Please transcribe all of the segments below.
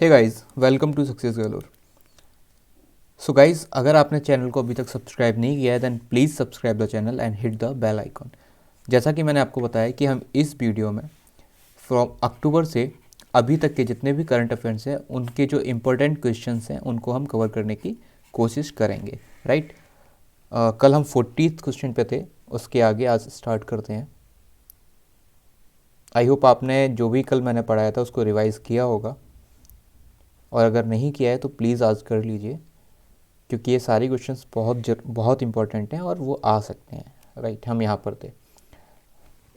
Hey guys, welcome to success galore. So guys, अगर आपने channel को अभी तक सब्सक्राइब नहीं किया है then please subscribe the channel and hit the bell icon. जैसा कि मैंने आपको बताया कि हम इस वीडियो में फ्रॉम अक्टूबर से अभी तक के जितने भी करंट अफेयर्स हैं उनके जो इम्पोर्टेंट क्वेश्चंस हैं उनको हम कवर करने की कोशिश करेंगे, राइट। कल हम 40th क्वेश्चन पे थे, उसके आगे आज स्टार्ट करते हैं। आई होप आपने जो भी कल मैंने पढ़ाया था उसको रिवाइज़ किया होगा, और अगर नहीं किया है तो प्लीज़ आज कर लीजिए, क्योंकि ये सारी क्वेश्चंस बहुत इंपॉर्टेंट हैं और वो आ सकते हैं, राइट। हम यहाँ पर थे,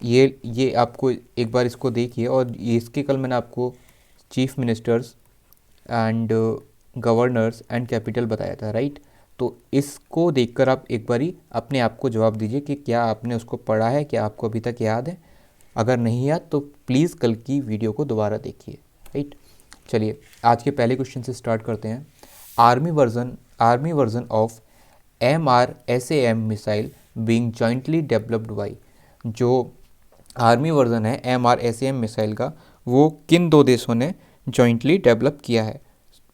ये आपको एक बार इसको देखिए। और ये इसके कल मैंने आपको chief ministers and governors and capital बताया था, राइट। तो इसको देखकर आप एक बारी अपने आप को जवाब दीजिए कि क्या आपने उसको पढ़ा है, क्या आपको अभी तक याद है। अगर नहीं याद तो प्लीज़ कल की वीडियो को दोबारा देखिए, राइट। चलिए आज के पहले क्वेश्चन से स्टार्ट करते हैं। Army version of MRSAM missile being jointly developed by, जो आर्मी वर्जन है MRSAM मिसाइल का वो किन दो देशों ने जॉइंटली डेवलप किया है।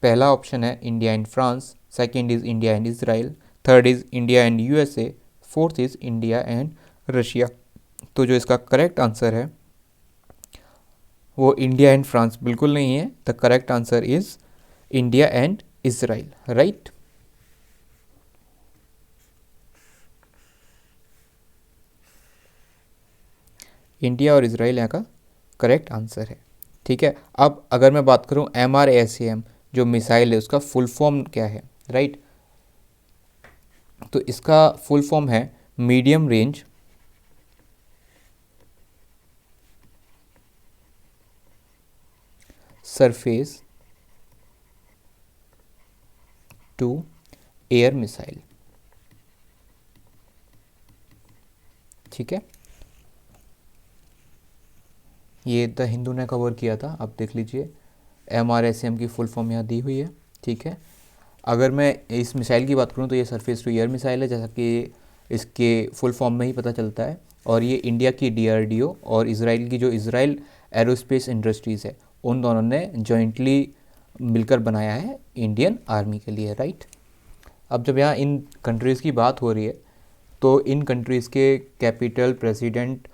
पहला ऑप्शन है India and France, second is India and Israel, third is India and USA, fourth is India and Russia. तो जो इसका करेक्ट आंसर है वो इंडिया एंड फ्रांस बिल्कुल नहीं है। The correct answer is India and Israel, right. India और Israel यहाँ का करेक्ट आंसर है, ठीक है। अब अगर मैं बात करूँ MRSAM जो मिसाइल है उसका फुल फॉर्म क्या है, राइट। तो इसका फुल फॉर्म है medium range surface to air missile, ठीक है। ये द हिंदू ने कवर किया था, आप देख लीजिए। MRSAM की फुल फॉर्म यहाँ दी हुई है, ठीक है। अगर मैं इस मिसाइल की बात करूँ तो ये सरफेस टू एयर मिसाइल है, जैसा कि इसके फुल फॉर्म में ही पता चलता है। और ये इंडिया की DRDO और इसराइल की जो इसराइल एरोस्पेस इंडस्ट्रीज़ है उन दोनों ने जॉइंटली मिलकर बनाया है इंडियन आर्मी के लिए, राइट। अब जब यहाँ इन कंट्रीज़ की बात हो रही है तो इन कंट्रीज़ के कैपिटल, प्रेसिडेंट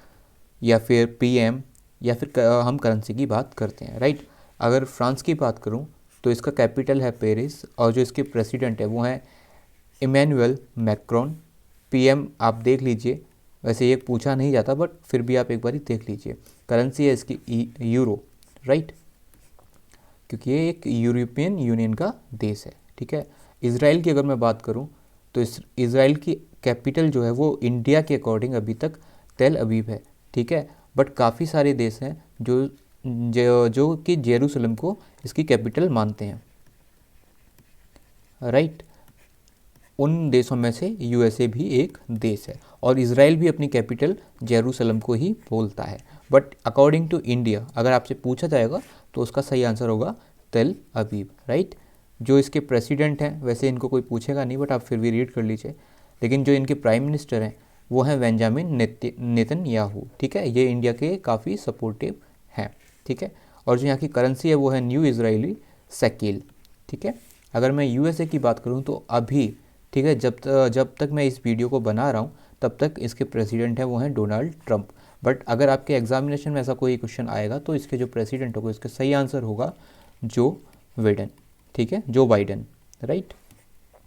या फिर PM या फिर हम करेंसी की बात करते हैं, राइट। अगर फ्रांस की बात करूं तो इसका कैपिटल है पेरिस और जो इसके प्रेसिडेंट है वो हैं इमैनुअल मैक्रोन। PM आप देख लीजिए, वैसे ये पूछा नहीं जाता बट फिर भी आप एक बार देख लीजिए। करेंसी है इसकी यूरो, राइट, क्योंकि ये एक यूरोपियन यूनियन का देश है, ठीक है। इसराइल की अगर मैं बात करूं तो इसराइल की कैपिटल जो है वो इंडिया के अकॉर्डिंग अभी तक तेल अवीव है, ठीक है। बट काफ़ी सारे देश हैं जो कि जेरूसलम को इसकी कैपिटल मानते हैं, राइट। उन देशों में से USA भी एक देश है और इसराइल भी अपनी कैपिटल जेरूसलम को ही बोलता है। बट अकॉर्डिंग टू इंडिया अगर आपसे पूछा जाएगा तो उसका सही आंसर होगा तेल अवीव, राइट। जो इसके प्रेसिडेंट हैं वैसे इनको कोई पूछेगा नहीं बट आप फिर भी रीड कर लीजिए। लेकिन जो इनके प्राइम मिनिस्टर हैं वो हैं बेंजामिन नेतन्याहू, ठीक है। ये इंडिया के काफ़ी सपोर्टिव हैं, ठीक है। और जो यहाँ की करेंसी है वो है न्यू इजरायली शेकेल, ठीक है। अगर मैं USA की बात करूँ तो अभी, ठीक है, जब तक मैं इस वीडियो को बना रहा हूँ तब तक इसके प्रेसिडेंट हैं वो हैं डोनाल्ड ट्रंप। बट अगर आपके एग्जामिनेशन में ऐसा कोई क्वेश्चन आएगा तो इसके जो प्रेसिडेंट होगा इसका सही आंसर होगा जो बाइडेन, ठीक है, जो बाइडेन, राइट।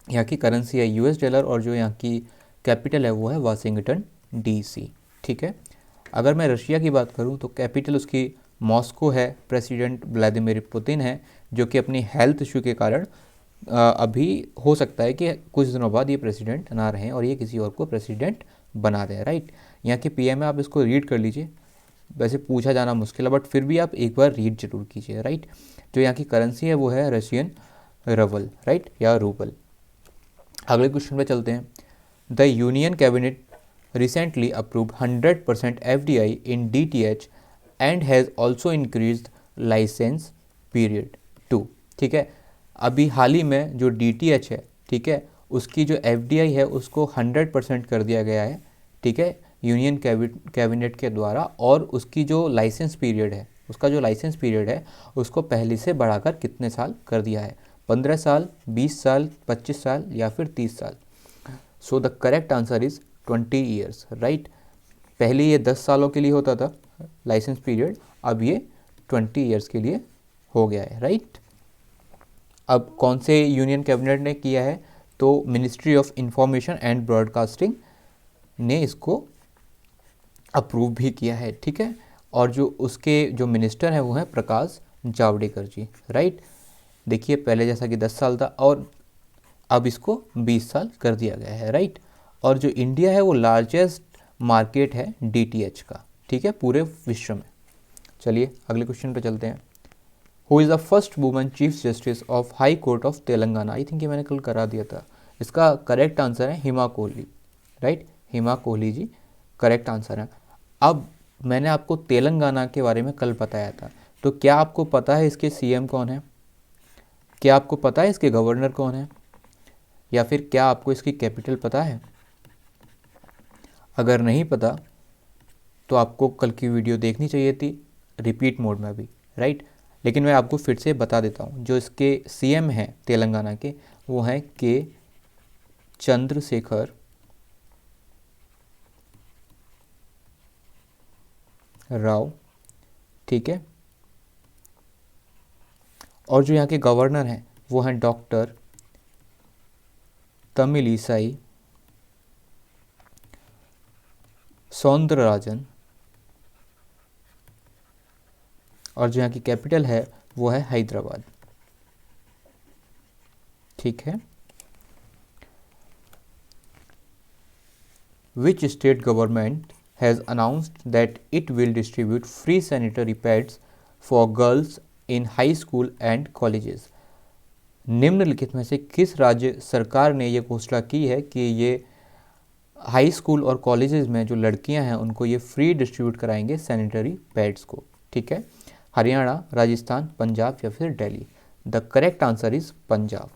यहाँ की करेंसी है US डॉलर और जो यहाँ की कैपिटल है वो है वाशिंगटन DC, ठीक है। अगर मैं रशिया की बात करूँ तो कैपिटल उसकी मॉस्को है, प्रेसिडेंट व्लादिमीर पुतिन है जो कि अपनी हेल्थ इशू के कारण अभी हो सकता है कि कुछ दिनों बाद ये प्रेसिडेंट ना रहें और ये किसी और को प्रेसिडेंट बना दें, राइट। यहाँ के PM है, आप इसको रीड कर लीजिए। वैसे पूछा जाना मुश्किल है बट फिर भी आप एक बार रीड जरूर कीजिए, राइट। जो यहाँ की करेंसी है वो है रशियन रबल, राइट, या रूबल। अगले क्वेश्चन पे चलते हैं। The union cabinet recently approved 100% FDI in DTH and has also increased license period to, ठीक है। अभी हाल ही में जो DTH है, ठीक है, उसकी जो FDI है उसको 100% कर दिया गया है, ठीक है, यूनियन कैबिनेट के द्वारा। और उसकी जो लाइसेंस पीरियड है उसका जो लाइसेंस पीरियड है उसको पहले से बढ़ाकर कितने साल कर दिया है, 15 साल, 20 साल, 25 साल या फिर 30 साल। सो the correct answer is 20 years, right. पहले ये 10 सालों के लिए होता था लाइसेंस पीरियड, अब ये 20 ईयर्स के लिए हो गया है, राइट। अब कौन से यूनियन कैबिनेट ने किया है, तो ministry of information and broadcasting ने इसको अप्रूव भी किया है, ठीक है। और जो उसके जो मिनिस्टर हैं वो हैं प्रकाश जावड़ेकर जी, राइट। देखिए पहले जैसा कि 10 साल था और अब इसको 20 साल कर दिया गया है, राइट। और जो इंडिया है वो लार्जेस्ट मार्केट है डीटीएच का, ठीक है, पूरे विश्व में। चलिए अगले क्वेश्चन पे चलते हैं। Who is the first woman chief justice of high court of Telangana. I think ये मैंने कल करा दिया था। इसका करेक्ट आंसर है हिमा कोहली, राइट। हिमा कोहली जी करेक्ट आंसर है। अब मैंने आपको तेलंगाना के बारे में कल बताया था, तो क्या आपको पता है इसके सीएम कौन है, क्या आपको पता है इसके गवर्नर कौन है, या फिर क्या आपको इसकी कैपिटल पता है? अगर नहीं पता तो आपको कल की वीडियो देखनी चाहिए थी रिपीट मोड में भी, राइट। लेकिन मैं आपको फिर से बता देता हूँ, जो इसके सीएम हैं तेलंगाना के वो हैं के चंद्रशेखर राव, ठीक है। और जो यहाँ के गवर्नर हैं वो हैं डॉक्टर तमिलिसाई सौंदरराजन, और जो यहाँ की कैपिटल है वो है हैदराबाद, ठीक है। Which state government has announced that it will distribute free sanitary pads for girls in high school and colleges? निम्नलिखित में से किस राज्य सरकार ने ये घोषणा की है कि ये हाई स्कूल और कॉलेजेस में जो लड़कियां हैं उनको ये फ्री डिस्ट्रीब्यूट कराएंगे सैनिटरी पैड्स को, ठीक है। हरियाणा, राजस्थान, पंजाब या फिर Delhi. The correct answer is Punjab.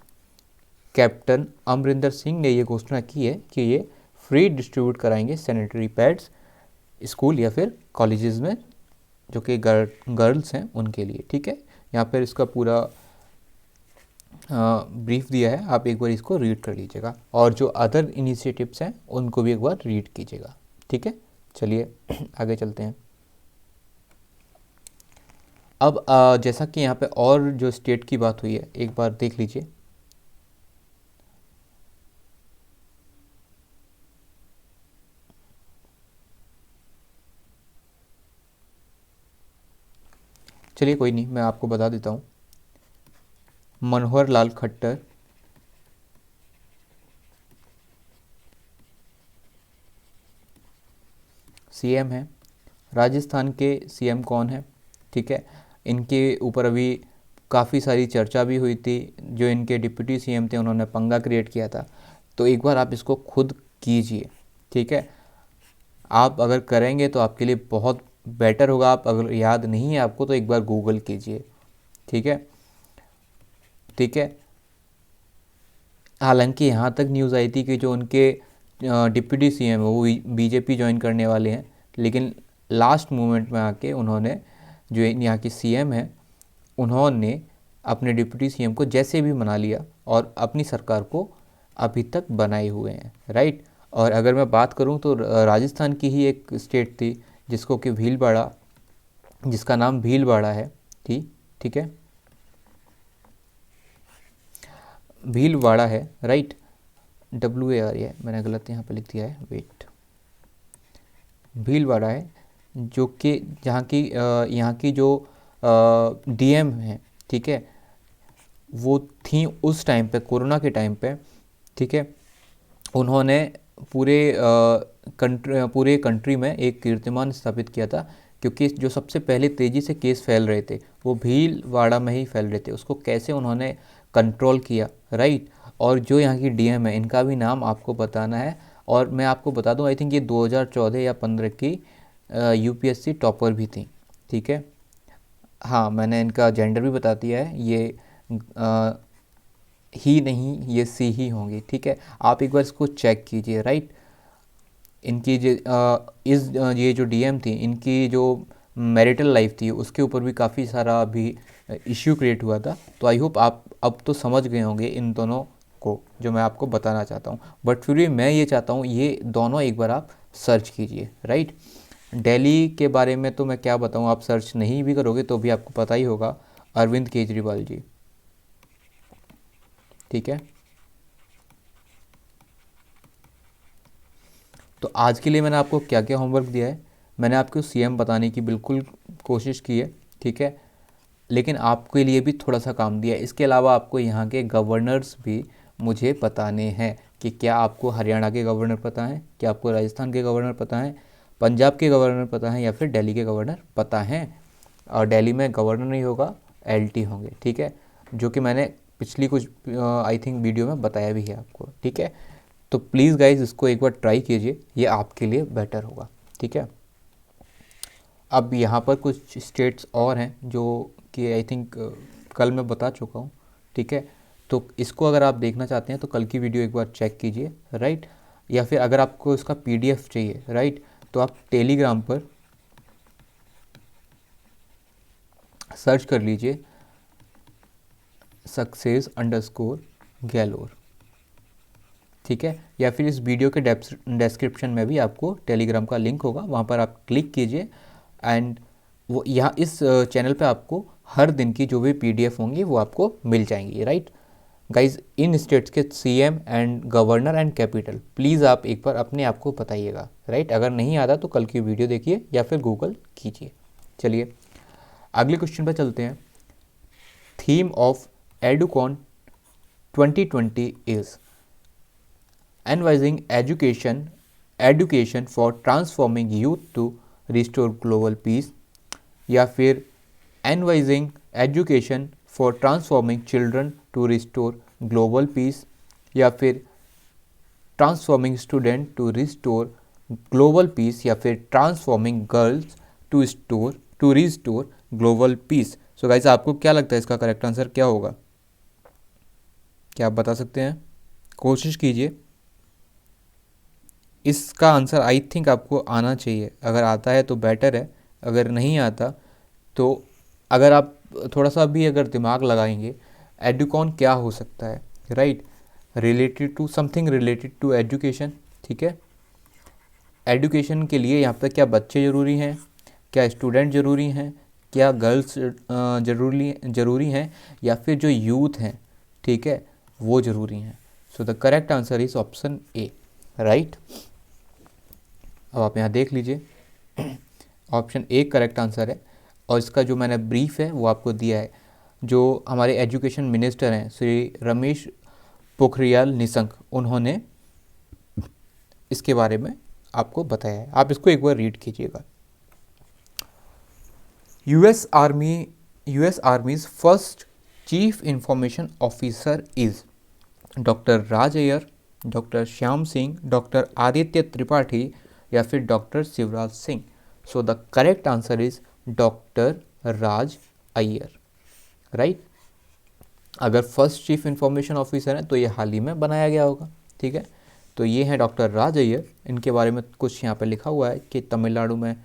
Captain Amarinder Singh ने ये घोषणा की है कि ये फ्री डिस्ट्रीब्यूट कराएंगे सैनिटरी पैड्स स्कूल या फिर कॉलेजेस में जो कि गर्ल्स हैं उनके लिए, ठीक है। यहाँ पर इसका पूरा ब्रीफ दिया है, आप एक बार इसको रीड कर लीजिएगा, और जो अदर इनिशिएटिव्स हैं उनको भी एक बार रीड कीजिएगा, ठीक है। चलिए आगे चलते हैं। अब जैसा कि यहाँ पे और जो स्टेट की बात हुई है एक बार देख लीजिए। चलिए कोई नहीं, मैं आपको बता देता हूँ। मनोहर लाल खट्टर, सीएम हैं। राजस्थान के सीएम कौन है, ठीक है। इनके ऊपर अभी काफ़ी सारी चर्चा भी हुई थी, जो इनके डिप्टी सीएम थे उन्होंने पंगा क्रिएट किया था, तो एक बार आप इसको खुद कीजिए, ठीक है। आप अगर करेंगे तो आपके लिए बहुत बेटर होगा। आप अगर याद नहीं है आपको तो एक बार गूगल कीजिए, ठीक है, ठीक है। हालांकि यहाँ तक न्यूज़ आई थी कि जो उनके डिप्टी सीएम है वो बीजेपी ज्वाइन करने वाले हैं, लेकिन लास्ट मोमेंट में आके उन्होंने, जो यहाँ के सीएम हैं, उन्होंने अपने डिप्टी सीएम को जैसे भी मना लिया और अपनी सरकार को अभी तक बनाए हुए हैं, राइट। और अगर मैं बात करूं तो राजस्थान की ही एक स्टेट थी जिसको कि भीलवाड़ा, जिसका नाम भीलवाड़ा है, ठीक है, भीलवाड़ा है, राइट। WAR है, मैंने गलत यहाँ पे लिख दिया है, वेट। भीलवाड़ा है जो कि यहाँ की जो डीएम है, ठीक है, वो थी उस टाइम पे, कोरोना के टाइम पे, ठीक है। उन्होंने पूरे कंट्री में एक कीर्तिमान स्थापित किया था, क्योंकि जो सबसे पहले तेज़ी से केस फैल रहे थे वो भीलवाड़ा में ही फैल रहे थे। उसको कैसे उन्होंने कंट्रोल किया, राइट। और जो यहाँ की डीएम है इनका भी नाम आपको बताना है, और मैं आपको बता दूं आई थिंक ये 2014 या 15 की यूपीएससी टॉपर भी थी, ठीक है। हाँ, मैंने इनका जेंडर भी बता दिया है, ये ही नहीं, ये सी ही होंगी, ठीक है। आप एक बार इसको चेक कीजिए, राइट। इनकी ये जो डीएम थी, इनकी जो मैरिटल लाइफ थी उसके ऊपर भी काफ़ी सारा अभी इश्यू क्रिएट हुआ था। तो आई होप आप अब तो समझ गए होंगे इन दोनों को जो मैं आपको बताना चाहता हूँ, बट फिर भी मैं ये चाहता हूँ ये दोनों एक बार आप सर्च कीजिए, राइट। दिल्ली के बारे में तो मैं क्या बताऊँ, आप सर्च नहीं भी करोगे तो भी आपको पता ही होगा, अरविंद केजरीवाल जी, ठीक है। तो आज के लिए मैंने आपको क्या क्या होमवर्क दिया है, मैंने आपको सीएम बताने की बिल्कुल कोशिश की है, ठीक है, लेकिन आपके लिए भी थोड़ा सा काम दिया है। इसके अलावा आपको यहाँ के गवर्नर्स भी मुझे बताने हैं कि क्या आपको हरियाणा के गवर्नर पता हैं, क्या आपको राजस्थान के गवर्नर पता हैं, पंजाब के गवर्नर पता हैं, या फिर दिल्ली के गवर्नर पता हैं। और दिल्ली में गवर्नर नहीं होगा, एलटी होंगे, ठीक है, जो कि मैंने पिछली कुछ आई थिंक वीडियो में बताया भी है आपको, ठीक है। तो प्लीज़ गाइज इसको एक बार ट्राई कीजिए, ये आपके लिए बेटर होगा, ठीक है। अब यहाँ पर कुछ स्टेट्स और हैं जो कि आई थिंक कल मैं बता चुका हूँ, ठीक है। तो इसको अगर आप देखना चाहते हैं तो कल की वीडियो एक बार चेक कीजिए, राइट। या फिर अगर आपको इसका पीडीएफ चाहिए, राइट, तो आप टेलीग्राम पर सर्च कर लीजिए सक्सेस_गैलोर, ठीक है। या फिर इस वीडियो के डिस्क्रिप्शन में भी आपको टेलीग्राम का लिंक होगा, वहाँ पर आप क्लिक कीजिए एंड वो यहाँ इस चैनल पे आपको हर दिन की जो भी पीडीएफ होंगी वो आपको मिल जाएंगी, राइट। गाइज इन स्टेट्स के CM and governor and capital please आप एक बार अपने आप को बताइएगा, राइट। अगर नहीं आता तो कल की वीडियो देखिए या फिर गूगल कीजिए। चलिए अगले क्वेश्चन पर चलते हैं। Theme of Educon 2020 is envisioning education for transforming youth to restore global peace, या फिर envisioning education for transforming children to restore global peace, या फिर transforming student to restore global peace, या फिर transforming girls to restore global peace. So guys आपको क्या लगता है इसका करेक्ट आंसर क्या होगा, क्या आप बता सकते हैं? कोशिश कीजिए। इसका आंसर आई थिंक आपको आना चाहिए, अगर आता है तो बेटर है, अगर नहीं आता तो अगर आप थोड़ा सा भी अगर दिमाग लगाएंगे, एडुकॉन क्या हो सकता है, right, related to something related to education, ठीक है। एजुकेशन के लिए यहाँ पर क्या बच्चे ज़रूरी हैं, क्या स्टूडेंट ज़रूरी हैं, क्या गर्ल्स ज़रूरी हैं, या फिर जो यूथ हैं, ठीक है, वो ज़रूरी हैं। सो the correct answer is option A, right. अब आप यहाँ देख लीजिए ऑप्शन ए करेक्ट आंसर है, और इसका जो मैंने ब्रीफ है वो आपको दिया है। जो हमारे एजुकेशन मिनिस्टर हैं श्री रमेश पोखरियाल निशंक, उन्होंने इसके बारे में आपको बताया है, आप इसको एक बार रीड कीजिएगा। US आर्मीज first chief information officer is doctor Raj Iyer, doctor Shyam Singh, doctor Aditya Tripathi, या फिर doctor Shivraj Singh. So the correct answer is doctor Raj Iyer, right. अगर फर्स्ट चीफ इंफॉर्मेशन ऑफिसर है तो ये हाल ही में बनाया गया होगा, ठीक है। तो ये हैं डॉक्टर राज अय्यर, इनके बारे में कुछ यहाँ पे लिखा हुआ है कि तमिलनाडु में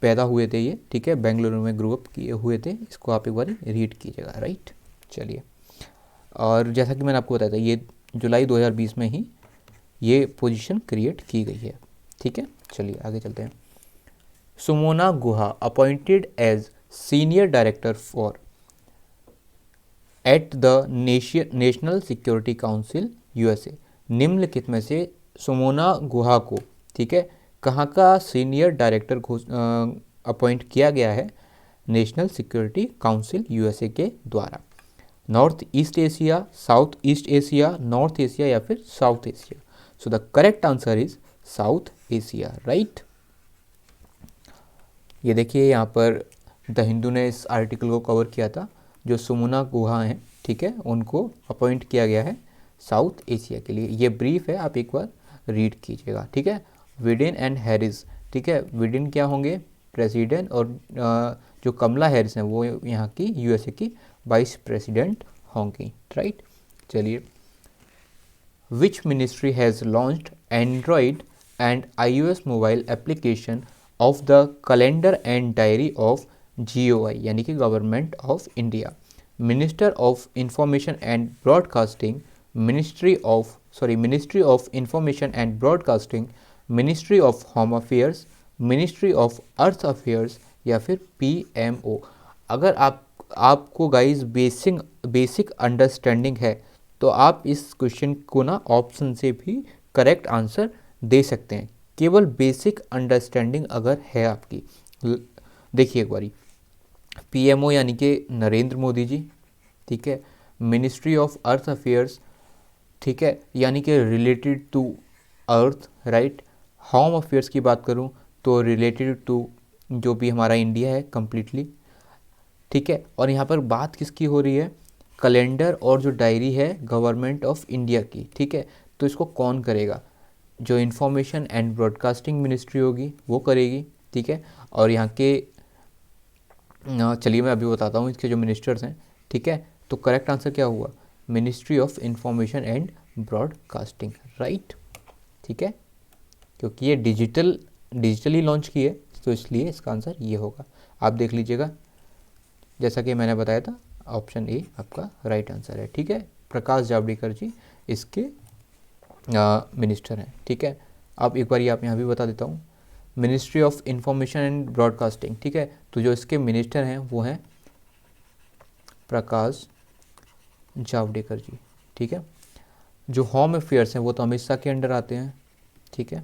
पैदा हुए थे ये, ठीक है, बेंगलुरु में ग्रो अप किए हुए थे। इसको आप एक बार रीड कीजिएगा, राइट। चलिए, और जैसा कि मैंने आपको बताया था ये जुलाई 2020 में ही ये पोजीशन क्रिएट की गई है, ठीक है। चलिए आगे चलते हैं। Sumona Guha appointed as senior director for at the national security council USA. निम्नलिखित में से सुमोना गुहा को, ठीक है, कहाँ का सीनियर डायरेक्टर अपॉइंट किया गया है नेशनल सिक्योरिटी काउंसिल यूएसए के द्वारा? North east Asia, south east Asia, north Asia, या फिर south Asia? So the correct answer is south Asia, right. ये देखिए यहाँ पर द हिंदू ने इस आर्टिकल को कवर किया था। जो सुमोना गुहा हैं, ठीक है, उनको अपॉइंट किया गया है साउथ एशिया के लिए। ये ब्रीफ है, आप एक बार रीड कीजिएगा, ठीक है। विडेन एंड हैरिस, ठीक है, विडेन क्या होंगे प्रेसिडेंट, और जो कमला हैरिस हैं वो यहाँ की यूएसए की वाइस प्रेसिडेंट होंगी, राइट। चलिए, which ministry has launched Android and iOS mobile application of the calendar and diary of GOI यानी कि government of India, minister of information and broadcasting, ministry of information and broadcasting, ministry of home affairs, ministry of earth affairs या फिर PMO। अगर आपको guys basic understanding है तो आप इस क्वेश्चन को ना ऑप्शन से भी करेक्ट आंसर दे सकते हैं, केवल बेसिक अंडरस्टैंडिंग अगर है आपकी। देखिए एक बारी, PMO यानी कि नरेंद्र मोदी जी, ठीक है, मिनिस्ट्री ऑफ अर्थ अफेयर्स, ठीक है, यानी कि related to earth, right. Home affairs की बात करूं तो रिलेटेड टू जो भी हमारा इंडिया है कम्प्लीटली, ठीक है। और यहाँ पर बात किसकी हो रही है, कैलेंडर और जो डायरी है गवर्नमेंट ऑफ इंडिया की, ठीक है। तो इसको कौन करेगा, जो इंफॉर्मेशन एंड ब्रॉडकास्टिंग मिनिस्ट्री होगी वो करेगी, ठीक है। और यहाँ के चलिए मैं अभी बताता हूँ इसके जो मिनिस्टर्स हैं, ठीक है। तो करेक्ट आंसर क्या हुआ, ministry of information and broadcasting, right, ठीक है। क्योंकि ये डिजिटली लॉन्च की है तो इसलिए इसका आंसर ये होगा। आप देख लीजिएगा, जैसा कि मैंने बताया था ऑप्शन ए आपका राइट आंसर है, ठीक है। प्रकाश जावड़ेकर जी इसके मिनिस्टर हैं, ठीक है। अब एक बार आप यहाँ भी बता देता हूँ, ministry of information and broadcasting, ठीक है। तो जो इसके मिनिस्टर हैं वो हैं प्रकाश जावड़ेकर जी, ठीक है। जो होम अफेयर्स हैं वो तो अमित शाह के अंडर आते हैं, ठीक है।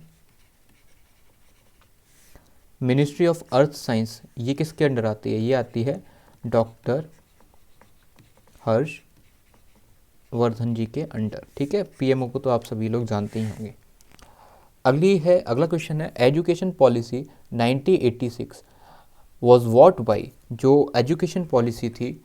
मिनिस्ट्री ऑफ अर्थ साइंस ये किसके अंडर आती है, ये आती है डॉक्टर हर्ष वर्धन जी के अंडर, ठीक है। PMO को तो आप सभी लोग जानते ही होंगे। अगला क्वेश्चन है, education policy 1986 was what by, जो एजुकेशन पॉलिसी थी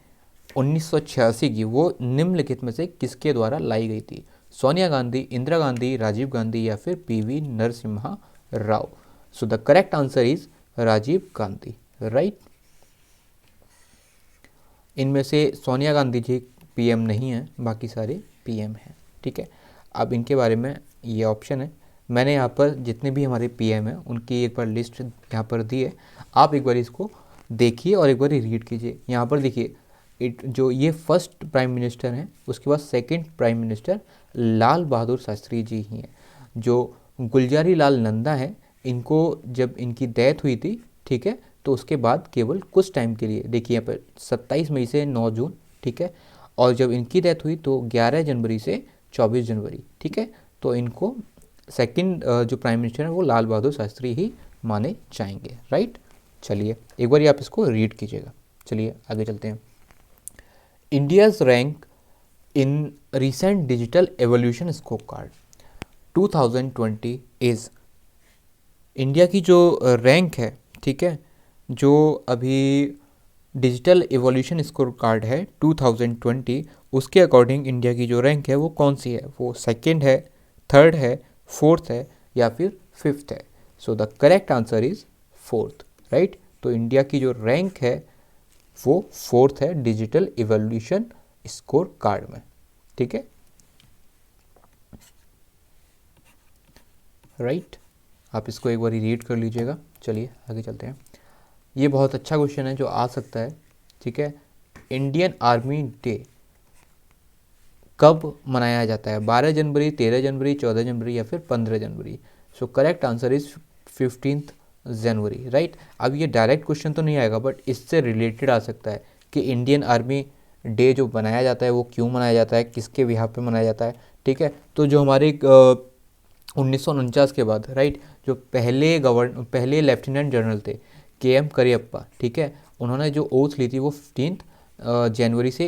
1986 की वो निम्नलिखित में से किसके द्वारा लाई गई थी, सोनिया गांधी, इंदिरा गांधी, राजीव गांधी या फिर PV Narasimha Rao. So the correct answer is Rajiv Gandhi, right. इनमें से सोनिया गांधी जी PM नहीं है, बाकी सारे PM हैं, ठीक है। अब इनके बारे में ये ऑप्शन है, मैंने यहाँ पर जितने भी हमारे PM हैं उनकी एक बार लिस्ट यहाँ पर दी है, आप एक बार इसको देखिए और एक बार रीड कीजिए। यहाँ पर देखिए जो ये फर्स्ट प्राइम मिनिस्टर हैं, उसके बाद second prime minister Lal Bahadur Shastri ji ही हैं। जो गुलजारी लाल नंदा हैं, इनको जब इनकी डेथ हुई थी, ठीक है, तो उसके बाद केवल कुछ टाइम के लिए, देखिए यहाँ पर 27 मई से 9 जून, ठीक है। और जब इनकी डेथ हुई तो 11 जनवरी से 24 जनवरी, ठीक है। तो इनको सेकंड जो प्राइम मिनिस्टर है वो लाल बहादुर शास्त्री ही माने जाएंगे, राइट। चलिए एक बार आप इसको रीड कीजिएगा। चलिए आगे चलते हैं। India's rank in recent digital evolution score card 2020 is, India की जो रैंक है, ठीक है, जो अभी डिजिटल एवोल्यूशन स्कोर कार्ड है 2020, उसके अकॉर्डिंग इंडिया की जो रैंक है वो कौन सी है, वो सेकंड है, थर्ड है, फोर्थ है या फिर फिफ्थ है। सो the correct answer is fourth, right. तो इंडिया की जो रैंक है वो फोर्थ है डिजिटल एवोल्यूशन स्कोर कार्ड में, ठीक है, राइट। आप इसको एक बार रीड कर लीजिएगा। चलिए आगे चलते हैं। ये बहुत अच्छा क्वेश्चन है जो आ सकता है, ठीक है। इंडियन आर्मी डे कब मनाया जाता है, 12 जनवरी, 13 जनवरी, 14 जनवरी या फिर 15 जनवरी। सो करेक्ट आंसर इज 15 जनवरी, राइट। अब ये डायरेक्ट क्वेश्चन तो नहीं आएगा बट इससे रिलेटेड आ सकता है कि इंडियन आर्मी डे जो मनाया जाता है वो क्यों मनाया जाता है, किसके बिहाफ पे मनाया जाता है, ठीक है। तो जो हमारे 1949 के बाद, राइट, जो पहले लेफ्टिनेंट जनरल थे KM करियप्पा, ठीक है, उन्होंने जो ओथ ली थी वो 15 जनवरी से,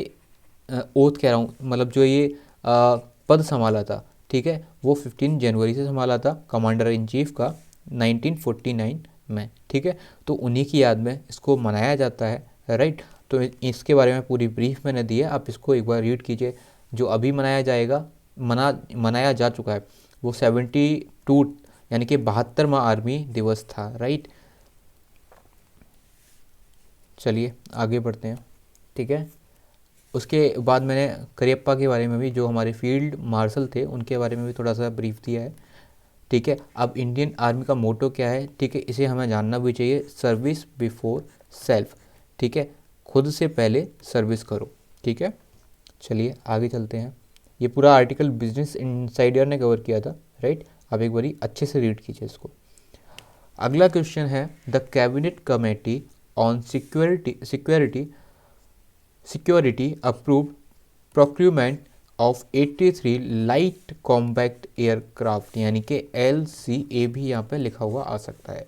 ओथ कह रहा हूँ मतलब जो ये पद संभाला था, ठीक है, वो 15 जनवरी से संभाला था कमांडर इन चीफ का 1949 में, ठीक है। तो उन्हीं की याद में इसको मनाया जाता है, राइट। तो इसके बारे में पूरी ब्रीफ मैंने दी है, आप इसको एक बार रीड कीजिए। जो अभी मनाया जाएगा, मनाया जा चुका है, वो 72 यानी कि 72वां आर्मी दिवस था, राइट। चलिए आगे बढ़ते हैं, ठीक है। उसके बाद मैंने करियप्पा के बारे में भी, जो हमारे फील्ड मार्शल थे, उनके बारे में भी थोड़ा सा ब्रीफ दिया है, ठीक है। अब इंडियन आर्मी का मोटो क्या है, ठीक है, इसे हमें जानना भी चाहिए, सर्विस बिफोर सेल्फ, ठीक है, खुद से पहले सर्विस करो, ठीक है। चलिए आगे चलते हैं। ये पूरा आर्टिकल बिजनेस इनसाइडर ने कवर किया था, राइट। अब एक बारी अच्छे से रीड कीजिए इसको। अगला क्वेश्चन है, the cabinet committee on security approve procurement of 83 light combat aircraft, यानी कि LCA भी यहाँ पे लिखा हुआ आ सकता है,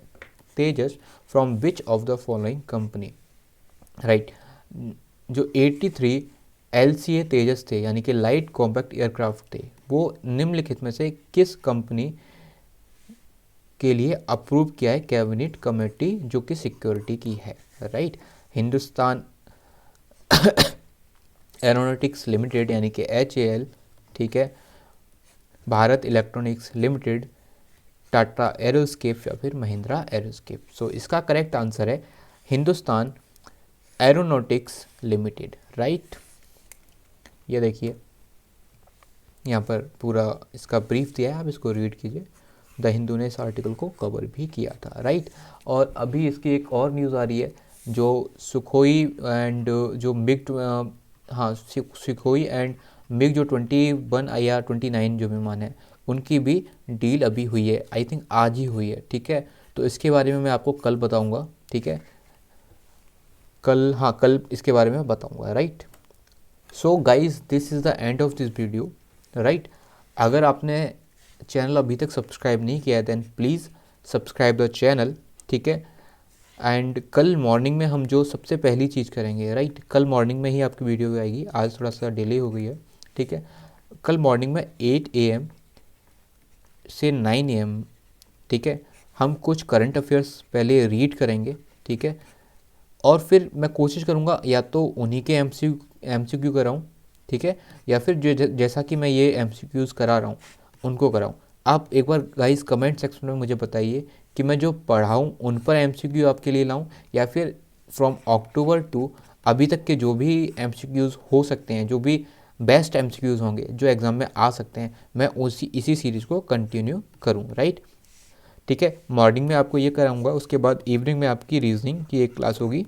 Tejas from which of the following company, right. जो 83 LCA तेजस थे यानी कि लाइट कॉम्पैक्ट एयरक्राफ्ट थे, वो निम्नलिखित में से किस कंपनी के लिए अप्रूव किया है कैबिनेट कमेटी जो कि सिक्योरिटी की है, राइट। हिंदुस्तान एरोनॉटिक्स लिमिटेड यानी कि HAL, ठीक है, भारत इलेक्ट्रॉनिक्स लिमिटेड, टाटा एरोस्केप या फिर महिंद्रा एरोस्केप। सो इसका करेक्ट आंसर है हिंदुस्तान एरोनॉटिक्स लिमिटेड, राइट। ये देखिए यहाँ पर पूरा इसका ब्रीफ दिया है, आप इसको रीड कीजिए। द हिंदू ने इस आर्टिकल को कवर भी किया था, राइट। और अभी इसकी एक और न्यूज़ आ रही है, जो सुखोई एंड जो मिग हाँ सुखोई एंड मिग जो 21 या 29 जो विमान है, उनकी भी डील अभी हुई है, आई थिंक आज ही हुई है, ठीक है। तो इसके बारे में मैं आपको कल बताऊंगा, ठीक है, कल इसके बारे में बताऊंगा, right. So guys this is the end of this video, right. अगर आपने चैनल अभी तक सब्सक्राइब नहीं किया है then please subscribe the channel, ठीक है। एंड कल मॉर्निंग में हम जो सबसे पहली चीज़ करेंगे, राइट, कल मॉर्निंग में ही आपकी वीडियो आएगी, आज थोड़ा सा डिले हो गई है, ठीक है। कल मॉर्निंग में 8 AM से 9 AM, ठीक है, हम कुछ करंट अफेयर्स पहले रीड करेंगे, ठीक है, और फिर मैं कोशिश करूँगा या तो उन्हीं के MCQ कराऊँ, ठीक है, या फिर जैसा कि मैं ये MCQs करा रहा हूँ उनको कराऊँ। आप एक बार गाइस कमेंट सेक्शन में मुझे बताइए कि मैं जो पढ़ाऊँ उन पर MCQ आपके लिए लाऊँ, या फिर फ्रॉम अक्टूबर टू अभी तक के जो भी MCQs हो सकते हैं, जो भी बेस्ट MCQs होंगे जो एग्ज़ाम में आ सकते हैं, मैं इसी सीरीज़ को कंटिन्यू करूँ, राइट, ठीक है। मॉर्निंग में आपको ये कराऊंगा, उसके बाद इवनिंग में आपकी रीजनिंग की एक क्लास होगी,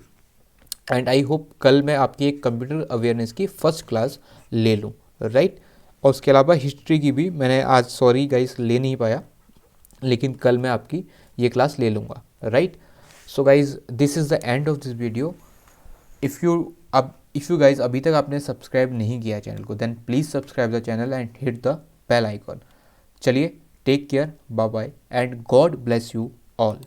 एंड आई होप कल मैं आपकी एक कंप्यूटर अवेयरनेस की फर्स्ट क्लास ले लूँ, राइट। और उसके अलावा हिस्ट्री की भी मैंने आज सॉरी गाइस ले नहीं पाया, लेकिन कल मैं आपकी ये क्लास ले लूँगा, right. So guys this is the end of this video. If you guys अभी तक आपने सब्सक्राइब नहीं किया चैनल को then please subscribe the channel and hit the bell icon. चलिए take care, bye bye and God bless you all.